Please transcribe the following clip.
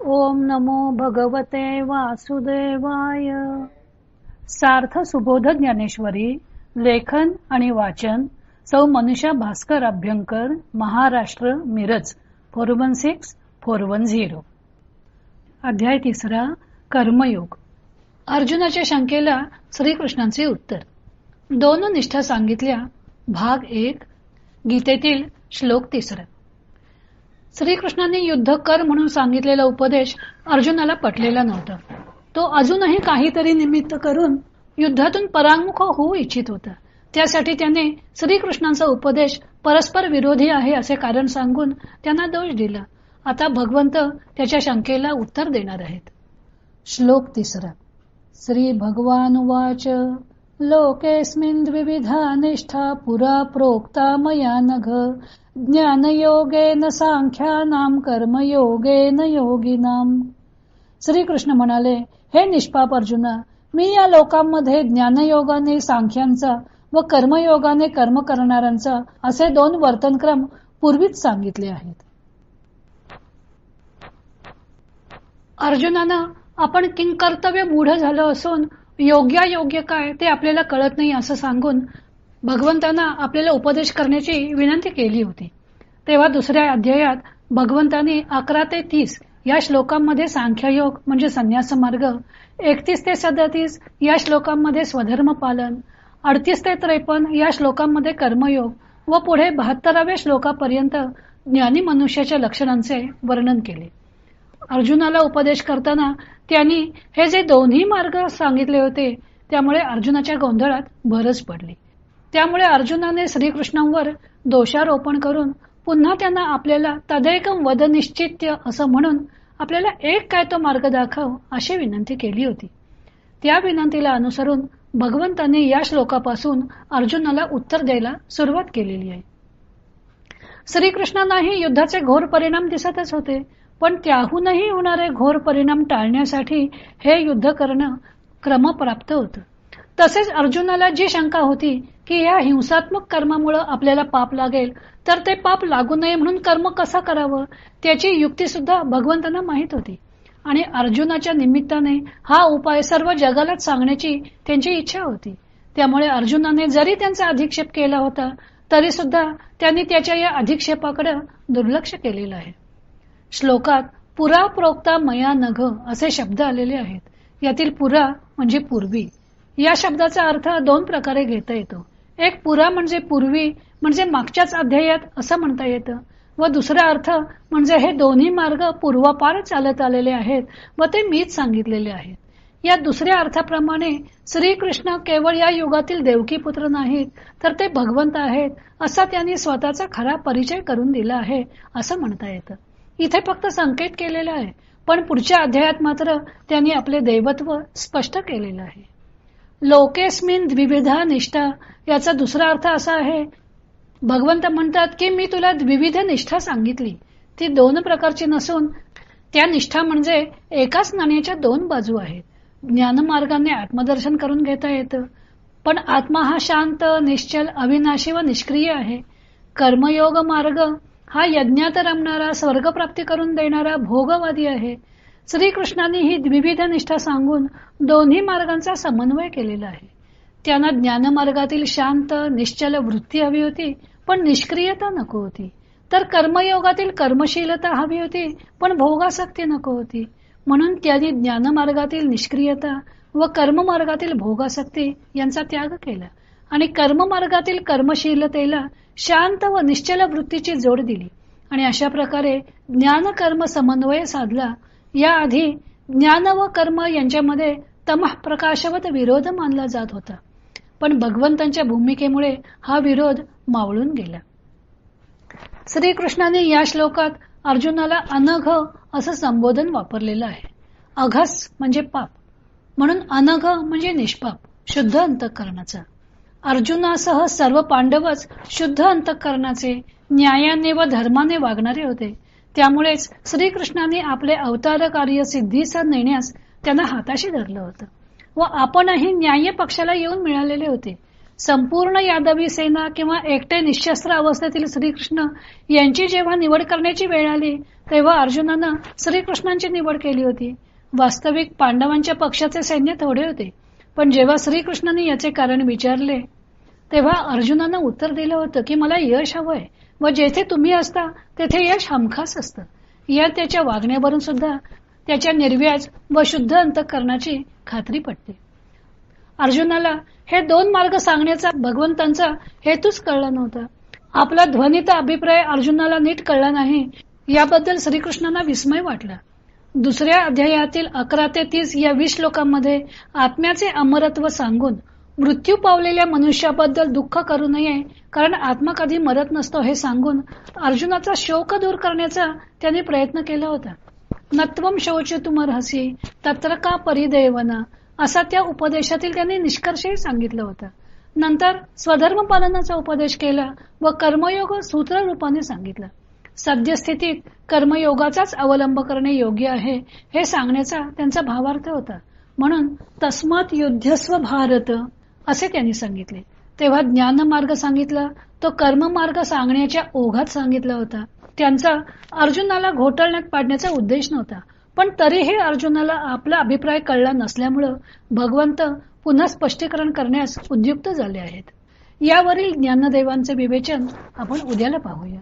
ओम नमो भगवते वासुदेवाय. सार्थ सुबोध ज्ञानेश्वरी. लेखन आणि वाचन सौ मनीषा भास्कर अभ्यंकर, महाराष्ट्र, मिरज 416410. अध्याय 3. कर्मयोग. अर्जुनाच्या शंकेला श्रीकृष्णांचे उत्तर. 2 निष्ठा सांगितल्या. भाग 1. गीतेतील श्लोक 3. श्रीकृष्णांनी युद्ध कर म्हणून सांगितलेला उपदेश अर्जुनाला पटलेला नव्हता. तो अजूनही काहीतरी निमित्त करून युद्धातून परांगमुख होऊ इच्छित होता. त्यासाठी त्याने श्रीकृष्णांचा उपदेश परस्पर विरोधी आहे असे कारण सांगून त्यांना दोष दिला. आता भगवंत त्याच्या शंकेला उत्तर देणार आहेत. श्लोक 3. श्री भगवान उवाच. लोकेस्मिन् द्विविधा निष्ठा पुरा प्रोक्ता मया नघ. ज्ञानयोगेन सांख्यानाम कर्मयोगेन योगिनाम. श्रीकृष्ण म्हणाले, हे निष्पाप अर्जुना, मी या लोकांमध्ये ज्ञानयोगाने सांख्यांचा व कर्मयोगाने कर्म करणाऱ्यांचा असे 2 वर्तनक्रम पूर्वीच सांगितले आहेत. अर्जुनानं आपण किंकर्तव्य मूढ झालो असून योग्य काय ते आपल्याला कळत नाही असं सांगून भगवंतांना आपल्याला उपदेश करण्याची विनंती केली होती. तेव्हा 2ऱ्या अध्यायात भगवंतांनी 11 ते 30 या श्लोकांमध्ये सांख्ययोग म्हणजे संन्यास मार्ग, 31 ते 37 या श्लोकांमध्ये स्वधर्म पालन, 38 ते 53 या श्लोकांमध्ये कर्मयोग व पुढे 72व्या श्लोकापर्यंत ज्ञानी मनुष्याच्या लक्षणांचे वर्णन केले. अर्जुनाला उपदेश करताना त्यांनी हे जे 2ही मार्ग सांगितले होते त्यामुळे अर्जुनाच्या गोंधळात भरच पडली. त्यामुळे अर्जुनाने श्रीकृष्णांवर दोषारोपण करून पुन्हा त्यांना आपल्याला तदेकम वद निश्चित्य असं म्हणून आपल्याला एक काय तो मार्ग दाखव अशी विनंती केली होती. त्या विनंतीला अनुसरून भगवंतांनी या श्लोकापासून अर्जुनाला उत्तर द्यायला सुरुवात केलेली आहे. श्रीकृष्णांनाही युद्धाचे घोर परिणाम दिसतच होते, पण त्याहूनही होणारे घोर परिणाम टाळण्यासाठी हे युद्ध करणं क्रमप्राप्त होतं. तसेच अर्जुनाला जी शंका होती की या हिंसात्मक कर्मामुळे आपल्याला पाप लागेल, तर ते पाप लागू नये म्हणून कर्म कसं करावं त्याची युक्ती सुद्धा भगवंतांना माहित होती. आणि अर्जुनाच्या निमित्ताने हा उपाय सर्व जगालाच सांगण्याची त्यांची इच्छा होती. त्यामुळे अर्जुनाने जरी त्यांचा अधिक्षेप केला होता तरी सुद्धा त्यांनी त्याच्या या अधिक्षेपाकडे दुर्लक्ष केलेलं आहे. श्लोकात पुरा प्रोक्ता मया नघ असे शब्द आलेले आहेत. यातील पुरा म्हणजे पूर्वी. या शब्दाचा अर्थ 2 प्रकारे घेता येतो. एक पुरा म्हणजे पूर्वी म्हणजे मागच्याच अध्यायात असं म्हणता येतं, व दुसरा अर्थ म्हणजे हे 2ही मार्ग पूर्वापार चालत आलेले आहेत व ते मीच सांगितलेले आहेत. या दुसऱ्या अर्थाप्रमाणे श्रीकृष्ण केवळ या युगातील देवकी पुत्र नाहीत, तर ते भगवंत आहेत असा त्यांनी स्वतःचा खरा परिचय करून दिला आहे असं म्हणता येतं. इथे फक्त संकेत केलेला आहे, पण पुढच्या अध्यायात मात्र त्यांनी आपले दैवत्व स्पष्ट केलेलं आहे. लोकेस्मिन द्विविधा निष्ठा याचा दुसरा अर्थ असा आहे, भगवंत म्हणतात की मी तुला द्विविध निष्ठा सांगितली. ती 2 प्रकारची नसून त्या निष्ठा म्हणजे एकाच नाण्याच्या 2 बाजू आहेत. ज्ञानमार्गाने आत्मदर्शन करून घेता येतं, पण आत्मा हा शांत, निश्चल, अविनाशी व निष्क्रिय आहे. कर्मयोग मार्ग हा यज्ञात रमणारा, स्वर्गप्राप्ती करून देणारा भोगवादी आहे. श्रीकृष्णांनी ही द्विविध निष्ठा सांगून 2ही मार्गांचा समन्वय केलेला आहे. त्यांना ज्ञानमार्गातील शांत, निश्चल वृत्ती हवी होती, पण निष्क्रियता नको होती. तर कर्मयोगातील कर्मशीलता हवी होती, पण भोगासक्ती नको होती. म्हणून त्यांनी ज्ञानमार्गातील निष्क्रियता व कर्ममार्गातील भोगासक्ती यांचा त्याग केला आणि कर्ममार्गातील कर्मशीलतेला शांत व निश्चल वृत्तीची जोड दिली आणि अशा प्रकारे ज्ञान कर्म समन्वय साधला. याआधी ज्ञान व कर्म यांच्यामध्ये तमः प्रकाशवत विरोध मानला जात होता, पण भगवंतांच्या भूमिकेमुळे हा विरोध मावळून गेला. श्रीकृष्णाने या श्लोकात अर्जुनाला अनघ असं संबोधन वापरलेलं आहे. अघस म्हणजे पाप, म्हणून अनघ म्हणजे निष्पाप, शुद्ध अंतःकरणाचा. अर्जुनासह सर्व पांडवच शुद्ध अंतःकरणाचे, न्यायाने व धर्माने वागणारे होते. त्यामुळेच श्रीकृष्णाने आपले अवतार कार्य सिद्धीस नेण्यास त्यांना हाताशी धरलं होतं व आपणही न्याय पक्षाला येऊन मिळालेले होते. संपूर्ण यादवी सेना किंवा एकटे निशस्त्र अवस्थेतील श्रीकृष्ण यांची जेव्हा निवड करण्याची वेळ आली तेव्हा अर्जुनानं श्रीकृष्णांची निवड केली होती. वास्तविक पांडवांच्या पक्षाचे सैन्य थोडे होते, पण जेव्हा श्रीकृष्णांनी याचे कारण विचारले तेव्हा अर्जुनानं उत्तर दिलं होतं की मला यश हवंय व जेथे तुम्ही असता तेथे यश हमखास असतं. या त्याच्या वागण्यावरून सुद्धा त्याच्या निर्व्याज व शुद्ध अंतःकरणाची खात्री पटते. अर्जुनाला हे दोन मार्ग सांगण्याचा भगवंतांचा हेतूच कळला नव्हता. आपला ध्वनित अभिप्राय अर्जुनाला नीट कळला नाही याबद्दल श्रीकृष्णांना विस्मय वाटला. दुसऱ्या अध्यायातील 11 ते 30 या 20 श्लोकांमध्ये आत्म्याचे अमरत्व सांगून मृत्यू पावलेल्या मनुष्याबद्दल दुःख करू नये, कारण आत्मा कधी मरत नसतो हे सांगून अर्जुनाचा शोक दूर करण्याचा त्यांनी प्रयत्न केला होता. नत्वम शोचतुमर्हसि तत्र का परिदेवना असा त्या उपदेशातील त्यांनी निष्कर्षही सांगितला होता. नंतर स्वधर्म पालनाचा उपदेश केला व कर्मयोग सूत्र रूपाने सांगितला. सद्यस्थितीत कर्मयोगाचाच अवलंब करणे योग्य आहे हे सांगण्याचा त्यांचा भावार्थ होता. म्हणून तस्मात युद्धस्व भारत असे त्यांनी सांगितले. तेव्हा ज्ञान मार्ग सांगितला तो कर्म मार्ग सांगण्याच्या ओघात सांगितला होता. त्यांचा अर्जुनाला घोटाळण्यात पाडण्याचा उद्देश नव्हता, पण तरीही अर्जुनाला आपला अभिप्राय कळला नसल्यामुळे भगवंत पुन्हा स्पष्टीकरण करण्यास उद्युक्त झाले आहेत. यावरील ज्ञानदेवांचे विवेचन आपण उद्याला पाहूया.